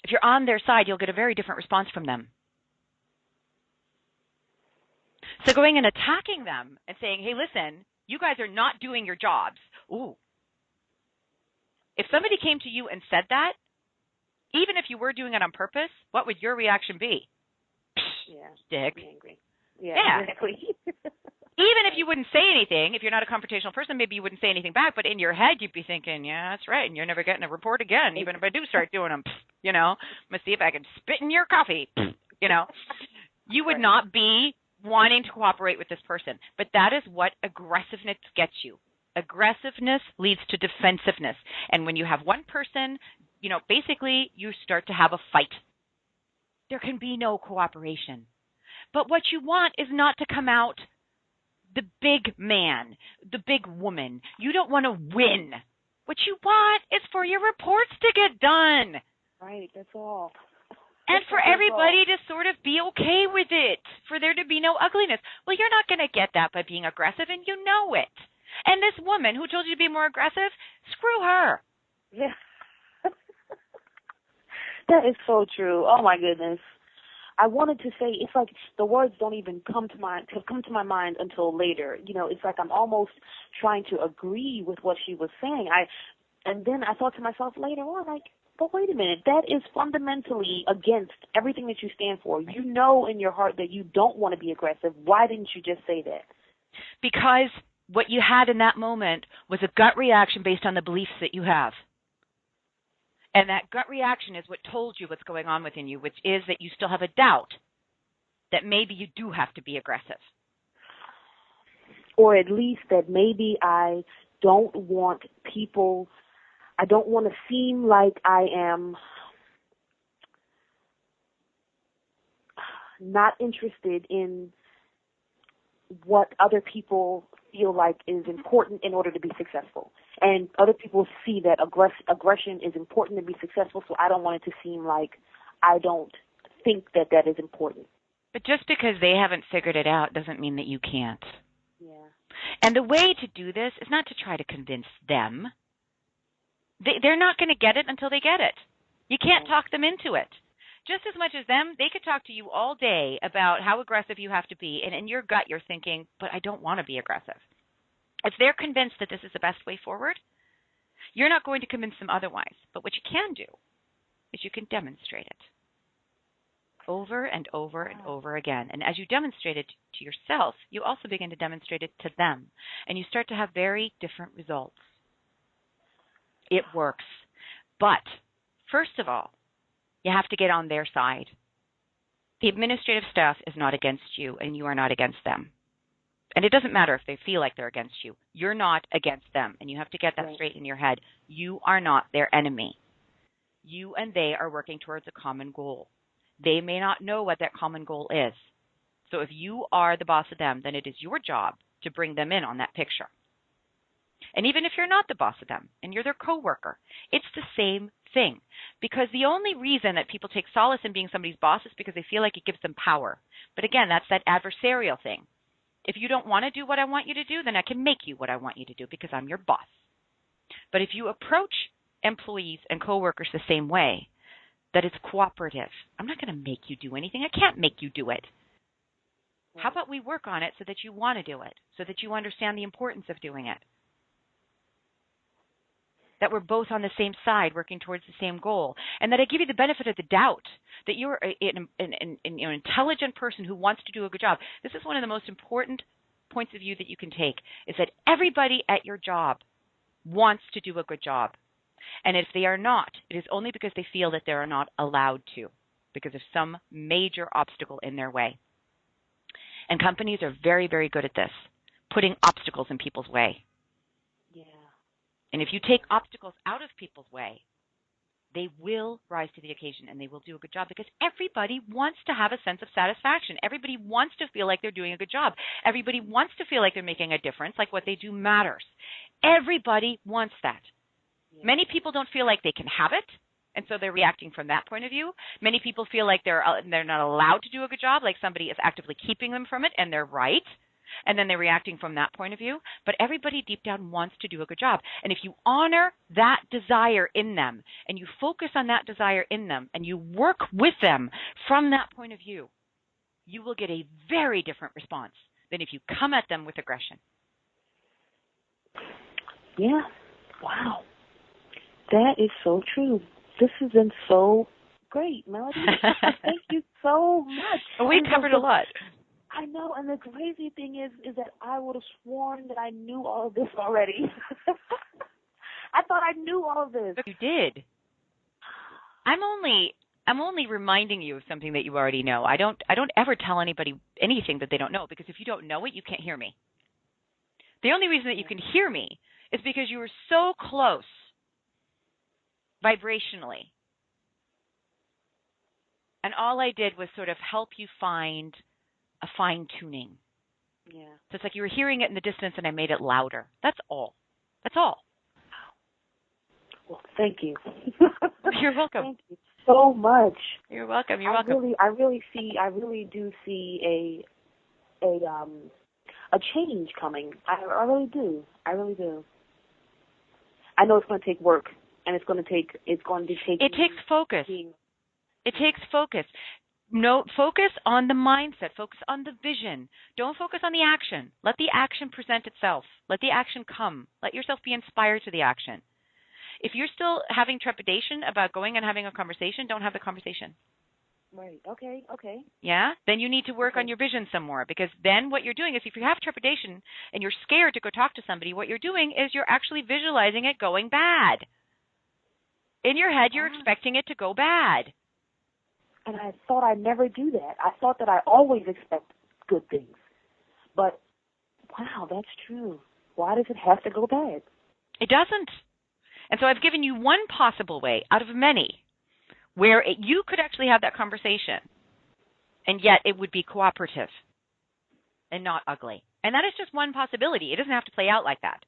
if you're on their side, you'll get a very different response from them. So going and attacking them and saying, hey, listen, you guys are not doing your jobs. Ooh. If somebody came to you and said that, even if you were doing it on purpose, what would your reaction be? Dick. Angry. Yeah, exactly. Even if you wouldn't say anything, if you're not a confrontational person, maybe you wouldn't say anything back, but in your head you'd be thinking, yeah, that's right, and you're never getting a report again, even if I do start doing them, I'm going to see if I can spit in your coffee, You would not be wanting to cooperate with this person. But that is what aggressiveness gets you. Aggressiveness leads to defensiveness. And when you have one person, basically you start to have a fight. There can be no cooperation. But what you want is not to come out the big man, the big woman. You don't want to win. What you want is for your reports to get done. Right, that's all. And for everybody to sort of be okay with it, for there to be no ugliness. Well, you're not going to get that by being aggressive, and you know it. And this woman who told you to be more aggressive, screw her. Yeah. That is so true. Oh, my goodness. I wanted to say, it's like the words don't even come to my mind until later. It's like I'm almost trying to agree with what she was saying. And then I thought to myself later on, like, but wait a minute, that is fundamentally against everything that you stand for. You know in your heart that you don't want to be aggressive. Why didn't you just say that? Because what you had in that moment was a gut reaction based on the beliefs that you have. And that gut reaction is what told you what's going on within you, which is that you still have a doubt that maybe you do have to be aggressive. Or at least that maybe I don't want to seem like I am not interested in what other people feel like is important in order to be successful. And other people see that aggression is important to be successful, so I don't want it to seem like I don't think that is important. But just because they haven't figured it out doesn't mean that you can't. Yeah. And the way to do this is not to try to convince them. They're not going to get it until they get it. You can't talk them into it. Just as much as them, they could talk to you all day about how aggressive you have to be, and in your gut you're thinking, but I don't want to be aggressive. If they're convinced that this is the best way forward, you're not going to convince them otherwise. But what you can do is you can demonstrate it over and over and over again. And as you demonstrate it to yourself, you also begin to demonstrate it to them. And you start to have very different results. It works. But first of all, you have to get on their side. The administrative staff is not against you, and you are not against them. And it doesn't matter if they feel like they're against you. You're not against them, and you have to get that straight in your head. You are not their enemy. You and they are working towards a common goal. They may not know what that common goal is. So if you are the boss of them, then it is your job to bring them in on that picture. And even if you're not the boss of them and you're their coworker, it's the same thing. Because the only reason that people take solace in being somebody's boss is because they feel like it gives them power. But again, that's that adversarial thing. If you don't want to do what I want you to do, then I can make you what I want you to do because I'm your boss. But if you approach employees and coworkers the same way, that it's cooperative. I'm not going to make you do anything. I can't make you do it. How about we work on it so that you want to do it, so that you understand the importance of doing it? That we're both on the same side working towards the same goal, and that I give you the benefit of the doubt that you're an intelligent person who wants to do a good job. This is one of the most important points of view that you can take, is that everybody at your job wants to do a good job. And if they are not, it is only because they feel that they are not allowed to, because of some major obstacle in their way. And companies are very, very good at this, putting obstacles in people's way. Yeah. And if you take obstacles out of people's way, they will rise to the occasion and they will do a good job, because everybody wants to have a sense of satisfaction. Everybody wants to feel like they're doing a good job. Everybody wants to feel like they're making a difference, like what they do matters. Everybody wants that. Yeah. Many people don't feel like they can have it, and so they're reacting from that point of view. Many people feel like they're not allowed to do a good job, like somebody is actively keeping them from it, and they're right. And then they're reacting from that point of view. But everybody deep down wants to do a good job. And if you honor that desire in them, and you focus on that desire in them, and you work with them from that point of view, you will get a very different response than if you come at them with aggression. Yeah. Wow. That is so true. This has been so great, Melody. Thank you so much. We covered a lot. I know, and the crazy thing is that I would have sworn that I knew all of this already. I thought I knew all of this. You did. I'm only I'm only reminding you of something that you already know. I don't ever tell anybody anything that they don't know, because if you don't know it, you can't hear me. The only reason that you can hear me is because you were so close vibrationally. And all I did was sort of help you find a fine tuning. Yeah. So it's like you were hearing it in the distance and I made it louder. That's all. That's all. Well, thank you. You're welcome. Thank you so much. You're welcome. You're welcome. I really do see a change coming. I really do. I really do. I know it's going to take work, and it's going to take. It takes focus. It takes focus. No, focus on the mindset. Focus on the vision. Don't focus on the action. Let the action present itself. Let the action come. Let yourself be inspired to the action. If you're still having trepidation about going and having a conversation, don't have the conversation. Right. Okay. Yeah? Then you need to work on your vision some more, because then what you're doing is, if you have trepidation and you're scared to go talk to somebody, what you're doing is you're actually visualizing it going bad. In your head, you're expecting it to go bad. And I thought I'd never do that. I thought that I always expect good things. But, wow, that's true. Why does it have to go bad? It doesn't. And so I've given you one possible way out of many where you could actually have that conversation, and yet it would be cooperative and not ugly. And that is just one possibility. It doesn't have to play out like that.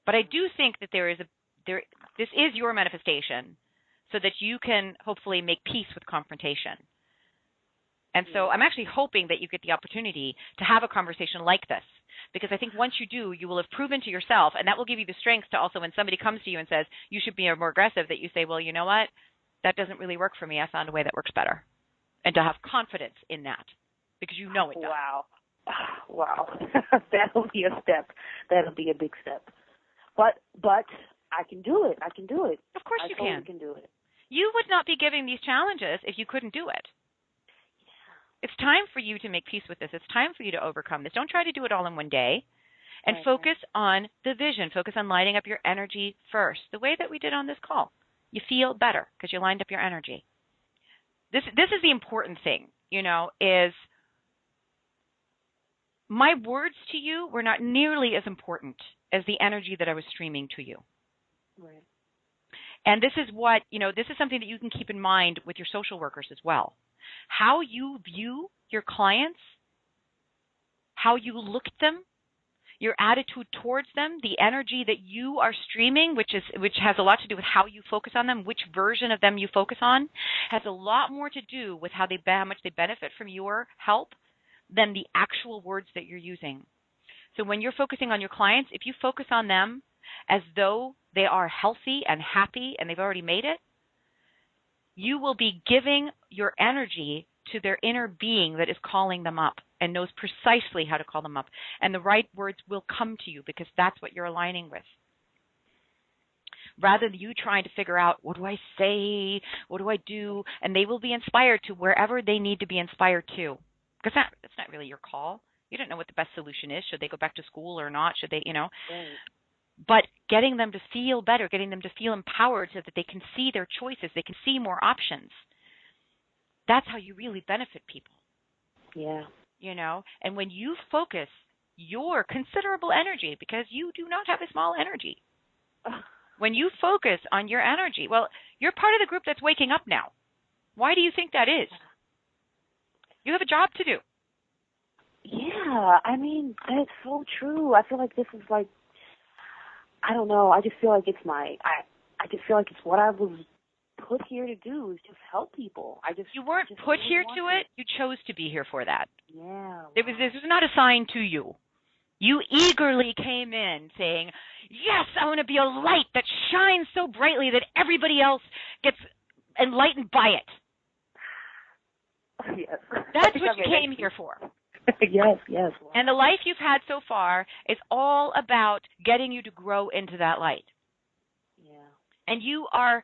But I do think that this is your manifestation, so that you can hopefully make peace with confrontation. And so I'm actually hoping that you get the opportunity to have a conversation like this, because I think once you do, you will have proven to yourself, and that will give you the strength to also, when somebody comes to you and says, you should be more aggressive, that you say, well, you know what? That doesn't really work for me. I found a way that works better. And to have confidence in that, because you know it does. Wow. That'll be a step. That'll be a big step. But I can do it. Of course you totally can do it. You would not be giving these challenges if you couldn't do it. It's time for you to make peace with this. It's time for you to overcome this. Don't try to do it all in one day. And focus on the vision. Focus on lighting up your energy first, the way that we did on this call. You feel better because you lined up your energy. This is the important thing, is my words to you were not nearly as important as the energy that I was streaming to you. Right. And this is this is something that you can keep in mind with your social workers as well. How you view your clients, how you look at them, your attitude towards them, the energy that you are streaming, which has a lot to do with how you focus on them, which version of them you focus on, has a lot more to do with how much they benefit from your help than the actual words that you're using. So when you're focusing on your clients, if you focus on them as though they are healthy and happy and they've already made it, you will be giving your energy to their inner being that is calling them up and knows precisely how to call them up. And the right words will come to you because that's what you're aligning with. Rather than you trying to figure out, what do I say? What do I do? And they will be inspired to wherever they need to be inspired to. Because that's not really your call. You don't know what the best solution is. Should they go back to school or not? Should they, Right. But getting them to feel better, getting them to feel empowered so that they can see their choices, they can see more options. That's how you really benefit people. Yeah. And when you focus your considerable energy, because you do not have a small energy, when you focus on your energy, well, you're part of the group that's waking up now. Why do you think that is? You have a job to do. Yeah, that's so true. I feel like this is like, I don't know, I just feel like it's I just feel like it's what I was put here to do, is just help people. You weren't put here to it. You chose to be here for that. Yeah. Wow. This was not assigned to you. You eagerly came in saying, yes, I want to be a light that shines so brightly that everybody else gets enlightened by it. Yes. That's what you came here for. Yes. Wow. And the life you've had so far is all about getting you to grow into that light. Yeah. And you are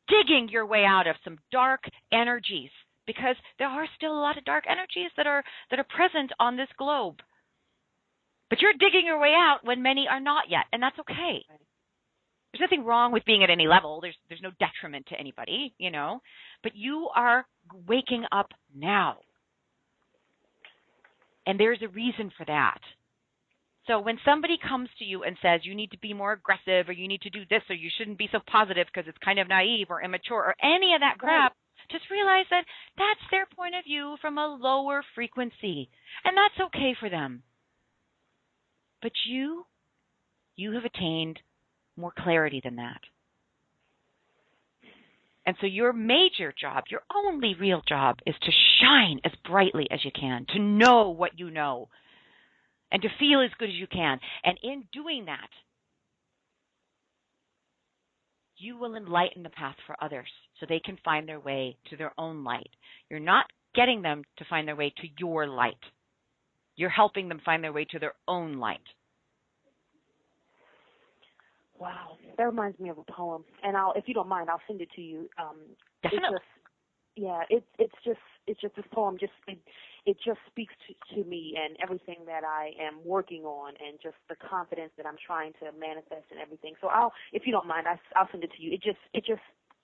digging your way out of some dark energies, because there are still a lot of dark energies that are present on this globe. But you're digging your way out when many are not yet, and that's okay. There's nothing wrong with being at any level. There's no detriment to anybody, but you are waking up now. And there's a reason for that. So when somebody comes to you and says you need to be more aggressive or you need to do this or you shouldn't be so positive because it's kind of naive or immature or any of that crap, just realize that that's their point of view from a lower frequency. And that's okay for them. But you have attained more clarity than that. And so your major job, your only real job, is to shine as brightly as you can, to know what you know, and to feel as good as you can. And in doing that, you will enlighten the path for others so they can find their way to their own light. You're not getting them to find their way to your light. You're helping them find their way to their own light. Wow, that reminds me of a poem, and if you don't mind, I'll send it to you. Definitely. It's just this poem. It just speaks to me and everything that I am working on, and just the confidence that I'm trying to manifest and everything. So if you don't mind, I'll send it to you.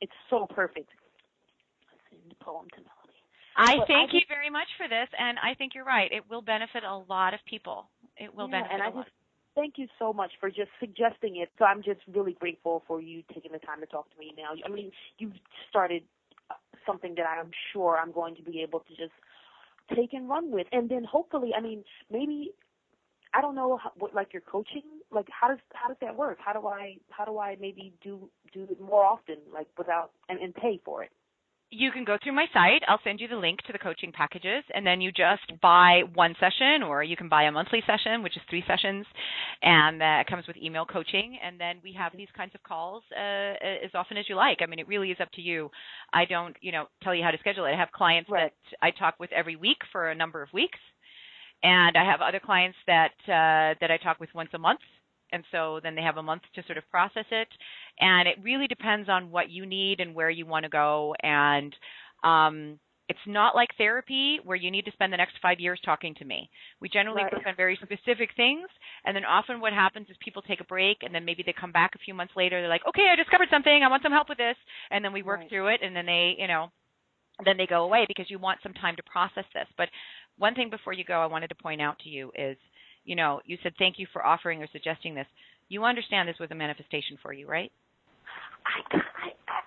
It's so perfect. I'll send the poem to Melody. I thank you very much for this, and I think you're right. It will benefit a lot of people. It will benefit a lot. Thank you so much for just suggesting it. So I'm just really grateful for you taking the time to talk to me now. I mean, you've started something that I'm sure I'm going to be able to just take and run with. And then hopefully, I mean, maybe, I don't know what, like, your coaching, like, how does that work? How do I maybe do it more often, like, without, and pay for it? You can go through my site. I'll send you the link to the coaching packages, and then you just buy one session, or you can buy a monthly session, which is 3 sessions, and it comes with email coaching. And then we have these kinds of calls as often as you like. I mean, it really is up to you. I don't, tell you how to schedule it. I have clients that I talk with every week for a number of weeks, and I have other clients that I talk with once a month. And so then they have a month to sort of process it. And it really depends on what you need and where you want to go. And it's not like therapy where you need to spend the next 5 years talking to me. We generally work on very specific things. And then often what happens is people take a break, and then maybe they come back a few months later. They're like, okay, I discovered something. I want some help with this. And then we work through it. And then then they go away because you want some time to process this. But one thing before you go I wanted to point out to you is, you said thank you for offering or suggesting this. You understand this was a manifestation for you, right?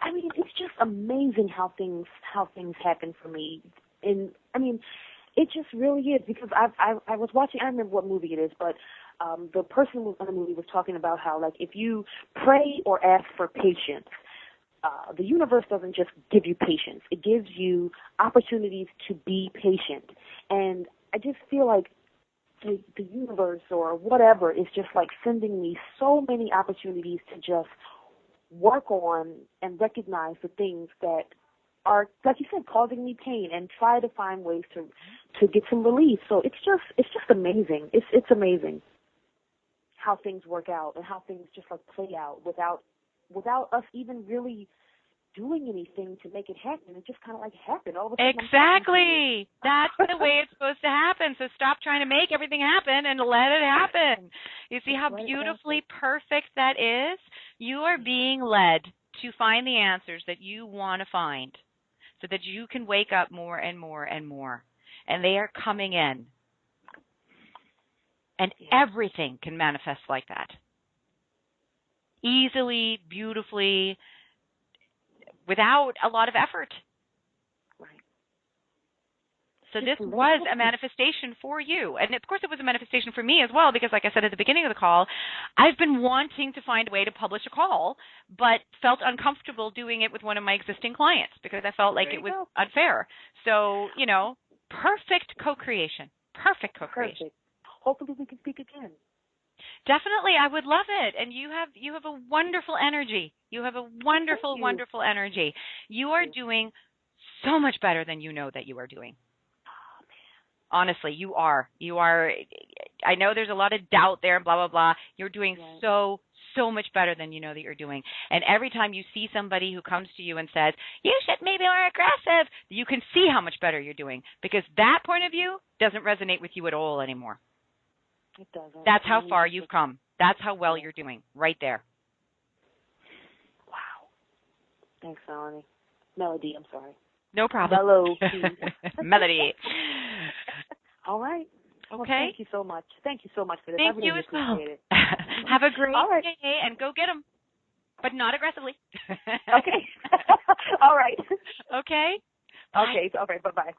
I mean, it's just amazing how things happen for me. And I mean, it just really is, because I was watching. I don't remember what movie it is, but the person who was in the movie was talking about how, like, if you pray or ask for patience, the universe doesn't just give you patience. It gives you opportunities to be patient. And I just feel like the universe or whatever is just like sending me so many opportunities to just work on and recognize the things that are, like you said, causing me pain, and try to find ways to get some relief. So it's just amazing. It's amazing how things work out and how things just like play out without us even really doing anything to make it happen. It just kind of like happened all of a sudden. Exactly. That's the way it's supposed to happen. So stop trying to make everything happen and let it happen. You see how beautifully perfect that is? You are being led to find the answers that you want to find so that you can wake up more and more and more. And they are coming in. And everything can manifest like that. Easily, beautifully, without a lot of effort. Right. So this was a manifestation for you. And of course it was a manifestation for me as well, because like I said at the beginning of the call, I've been wanting to find a way to publish a call, but felt uncomfortable doing it with one of my existing clients because I felt like it was unfair. So, perfect co-creation. Perfect co-creation. Perfect. Hopefully we can speak again. Definitely, I would love it. And you have a wonderful energy. You have a wonderful, wonderful energy. You are doing so much better than you know that you are doing. Honestly, you are. I know there's a lot of doubt there, blah, blah, blah. You're doing so much better than you know that you're doing. And every time you see somebody who comes to you and says, you should maybe be more aggressive, you can see how much better you're doing, because that point of view doesn't resonate with you at all anymore. It doesn't. That's how far you've come. That's how well you're doing right there. Thanks, Melanie. Melody, I'm sorry. No problem. Melody. Melody. All right. Okay. Well, thank you so much. Thank you so much for this. Thank I really you as well. appreciate it. Have a great All right. day and go get them, but not aggressively. Okay. All right. Okay. Okay. All right. Bye-bye.